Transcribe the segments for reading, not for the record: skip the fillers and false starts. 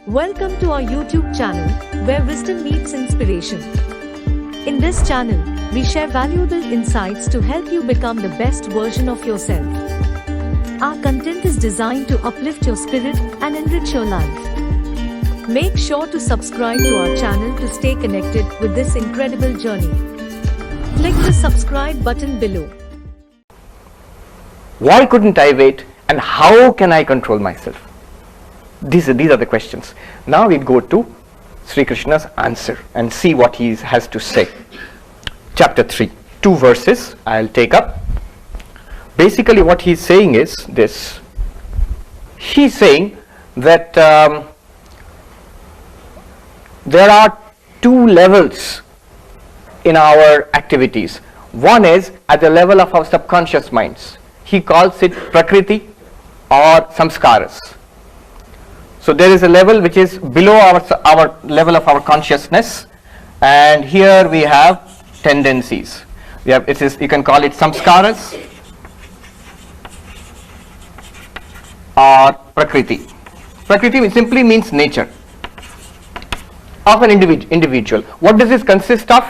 Welcome to our YouTube channel, where wisdom meets inspiration. In this channel, we share valuable insights to help you become the best version of yourself. Our content is designed to uplift your spirit and enrich your life. Make sure to subscribe to our channel to stay connected with this incredible journey. Click the subscribe button below. Why couldn't I wait, and how can I control myself? These are the questions. Now we go to Sri Krishna's answer and see what he has to say. Chapter 3, 2 verses I'll take up. Basically what he's saying is this. He's saying that there are two levels in our activities. One is at the level of our subconscious minds. He calls it Prakriti or Samskaras. So there is a level which is below our level of our consciousness, and here we have tendencies. You can call it Samskaras or Prakriti. Prakriti simply means nature of an individual. What does this consist of?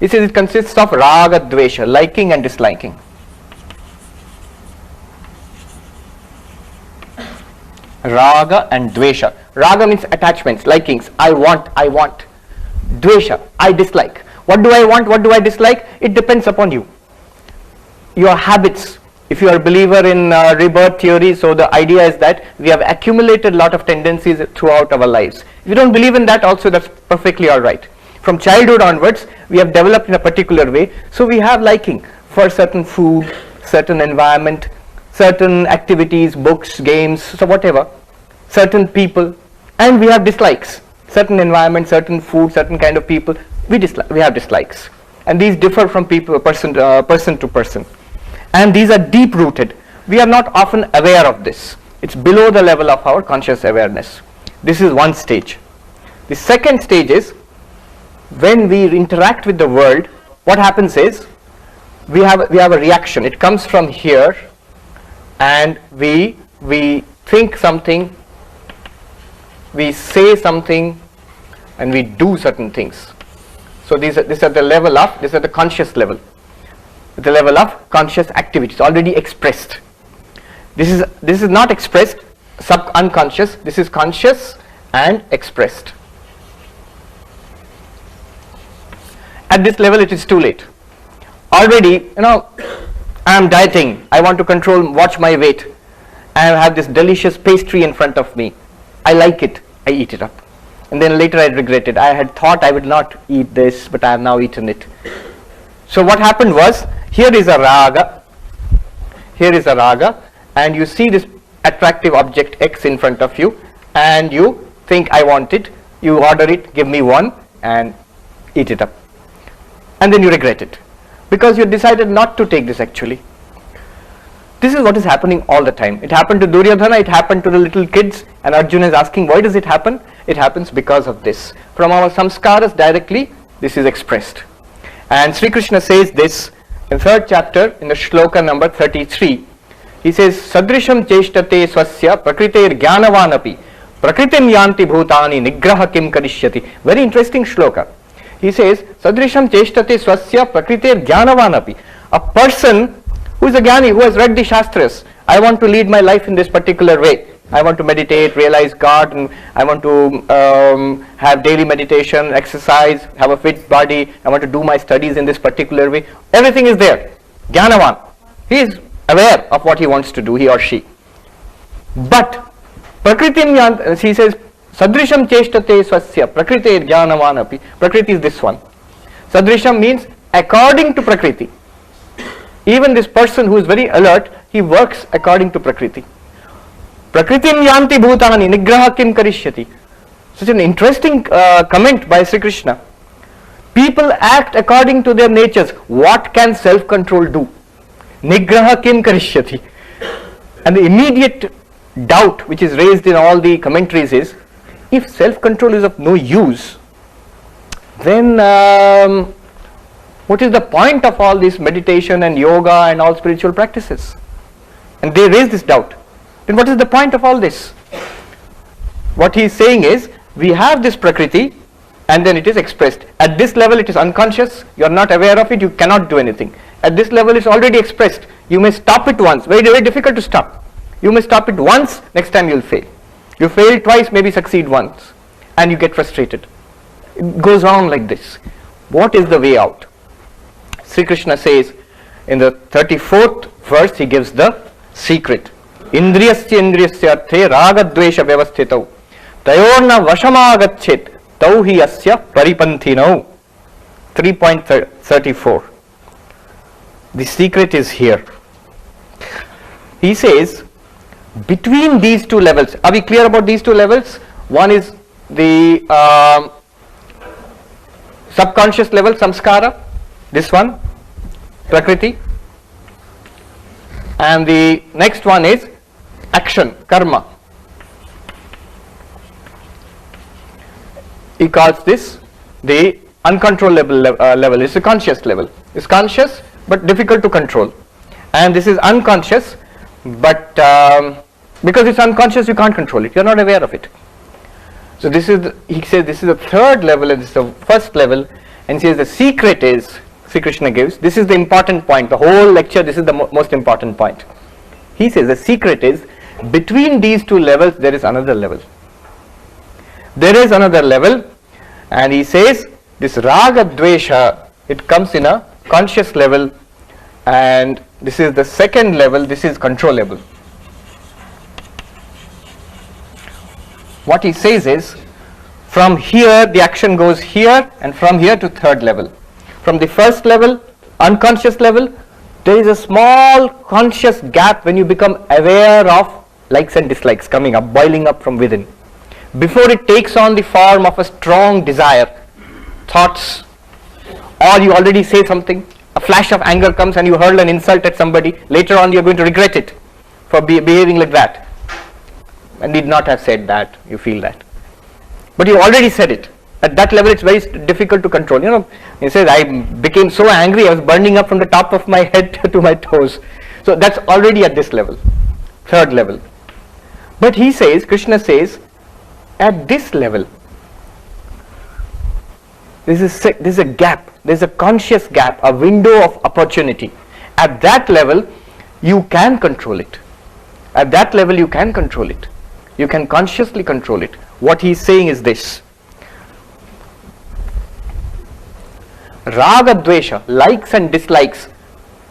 It says it consists of Raga, Dvesha, liking and disliking. Raga and Dvesha. Raga means attachments, likings. I want. Dvesha, I dislike. What do I want? What do I dislike? It depends upon you. Your habits. If you are a believer in rebirth theory, so the idea is that we have accumulated a lot of tendencies throughout our lives. If you don't believe in that also, that's perfectly alright. From childhood onwards, we have developed in a particular way. So we have liking for certain food, certain environment, certain activities, books, games, so whatever, certain people, and we have dislikes. Certain environment, certain food, certain kind of people, we have dislikes, and these differ from person to person, and these are deep rooted. We are not often aware of this. It's below the level of our conscious awareness. This is one stage. The second stage is when we interact with the world. What happens is we have a reaction. It comes from here, and we think something, we say something, and we do certain things. So these are the conscious level, the level of conscious activities already expressed. This is not expressed, unconscious. This is conscious and expressed. At this level, it is too late. Already, I am dieting. I want to watch my weight. I have this delicious pastry in front of me. I like it. I eat it up. And then later I regret it. I had thought I would not eat this, but I have now eaten it. So what happened was, here is a raga. Here is a raga. And you see this attractive object X in front of you. And you think, I want it. You order it, give me one, and eat it up. And then you regret it, because you decided not to take this actually. This is what is happening all the time. It happened to Duryodhana, it happened to the little kids, and Arjuna is asking, why does it happen? It happens because of this. From our samskaras directly, this is expressed. And Sri Krishna says this in 3rd chapter, in the shloka number 33. He says, Sadrisham cheshtate swasya prakriter jnanavanapi prakritim yanti bhutani nigraha kim karishyati. Very interesting shloka. He says, Sadrisham cheshtate swasya prakriter jnanavanapi. A person who is a jnani, who has read the Shastras. I want to lead my life in this particular way. I want to meditate, realize God, and I want to have daily meditation, exercise, have a fit body. I want to do my studies in this particular way. Everything is there. Jnanavan. He is aware of what he wants to do, he or she. But prakritim yant, he says, Sadrisham cheshtate swasya prakrite jnanavanapi. Prakriti is this one. Sadrisham means according to Prakriti. Even this person who is very alert, he works according to Prakriti. Prakritim yanti bhutani nigraha kim karishyati. Such an interesting comment by Sri Krishna. People act according to their natures. What can self-control do? Nigraha kim karishyati. And the immediate doubt which is raised in all the commentaries is, if self-control is of no use, then what is the point of all this meditation and yoga and all spiritual practices? And they raise this doubt. Then what is the point of all this? What he is saying is, we have this Prakriti and then it is expressed. At this level it is unconscious, you are not aware of it, you cannot do anything. At this level it's already expressed. You may stop it once, very, very difficult to stop. You may stop it once, next time you will fail. You fail twice, maybe succeed once, and you get frustrated. It goes on like this. What is the way out? Sri Krishna says in the 34th verse, he gives the secret. Indriyasya indriyasya arthe raga dvesha vyavasthitau tayorna vashamagachet tau hi asya paripanthinau. 3.34. The secret is here. He says, between these two levels, are we clear about these two levels? One is the subconscious level, samskara, this one, prakriti, and the next one is action, karma. He calls this the uncontrollable level. It's a conscious level. It's conscious but difficult to control, and this is unconscious, but because it's unconscious you can't control it, you're not aware of it. So this is he says this is the third level and this is the first level, and says the secret is, Sri Krishna gives, this is the important point, the whole lecture, this is the most important point. He says the secret is, between these two levels there is another level. There is another level, and he says this raga dvesha, it comes in a conscious level, and this is the second level, this is controllable. What he says is, from here the action goes here, and from here to third level. From the first level, unconscious level, there is a small conscious gap when you become aware of likes and dislikes coming up, boiling up from within. Before it takes on the form of a strong desire, thoughts, or you already say something, a flash of anger comes and you hurl an insult at somebody, later on you are going to regret it for behaving like that. And did not have said that, you feel that. But you already said it. At that level it's very difficult to control. You know, he says, I became so angry, I was burning up from the top of my head to my toes. So that's already at this level, third level. But he says, Krishna says, at this level, there is a gap, there is a conscious gap, a window of opportunity. At that level, you can control it. At that level, you can control it. You can consciously control it. What he is saying is this. Raga dvesha, likes and dislikes,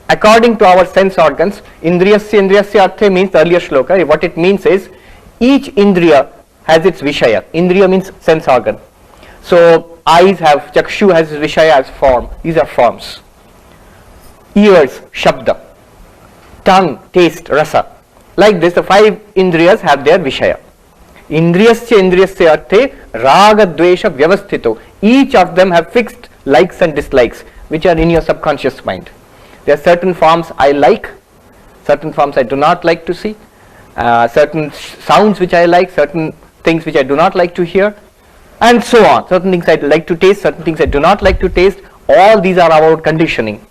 according to our sense organs, indriyasya indriyasya arthe means the earlier shloka. What it means is, each indriya has its vishaya. Indriya means sense organ. So eyes have, chakshu has vishaya as form. These are forms. Ears, shabda. Tongue, taste, rasa. Like this, the five indriyas have their vishaya. Indriyasya indriyasya arthe raga dvesha vyavasthito. Each of them have fixed likes and dislikes which are in your subconscious mind. There are certain forms I like, certain forms I do not like to see, certain sounds which I like, certain things which I do not like to hear, and so on. Certain things I like to taste, certain things I do not like to taste. All these are our conditioning,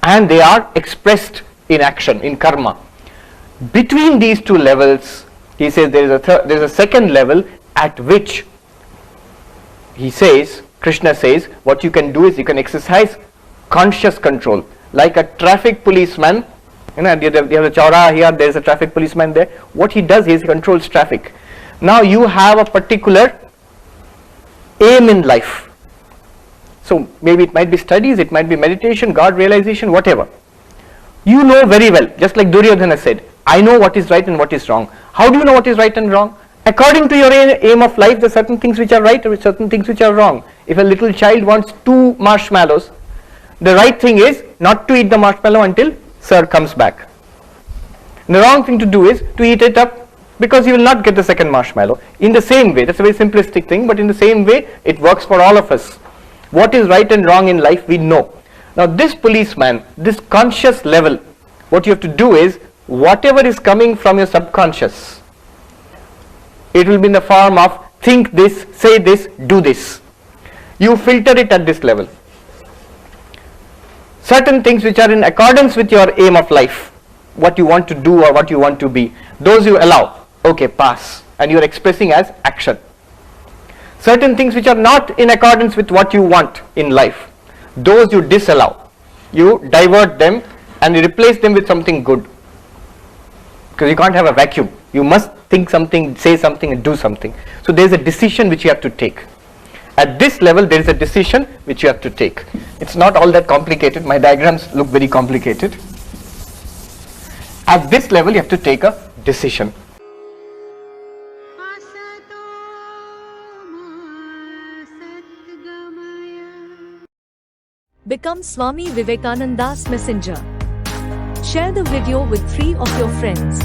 and they are expressed in action, in karma. Between these two levels, he says there is a second level at which he says, Krishna says, what you can do is you can exercise conscious control, like a traffic policeman. You know, you have a chaura here, there is a traffic policeman there. What he does is he controls traffic. Now you have a particular aim in life. So maybe it might be studies, it might be meditation, God realization, whatever. You know very well, just like Duryodhana said, I know what is right and what is wrong. How do you know what is right and wrong? According to your aim of life, there are certain things which are right and certain things which are wrong. If a little child wants 2 marshmallows, the right thing is not to eat the marshmallow until sir comes back. And the wrong thing to do is to eat it up, because you will not get the second marshmallow. In the same way, that's a very simplistic thing, but in the same way it works for all of us. What is right and wrong in life we know. Now this policeman, this conscious level, what you have to do is, whatever is coming from your subconscious, it will be in the form of think this, say this, do this. You filter it at this level. Certain things which are in accordance with your aim of life, what you want to do or what you want to be, those you allow. Okay, pass, and you are expressing as action. Certain things which are not in accordance with what you want in life, those you disallow. You divert them and you replace them with something good. Because you can't have a vacuum. You must think something, say something and do something. So there is a decision which you have to take. At this level there is a decision which you have to take. It's not all that complicated. My diagrams look very complicated. At this level you have to take a decision. Become Swami Vivekananda's messenger. Share the video with 3 of your friends.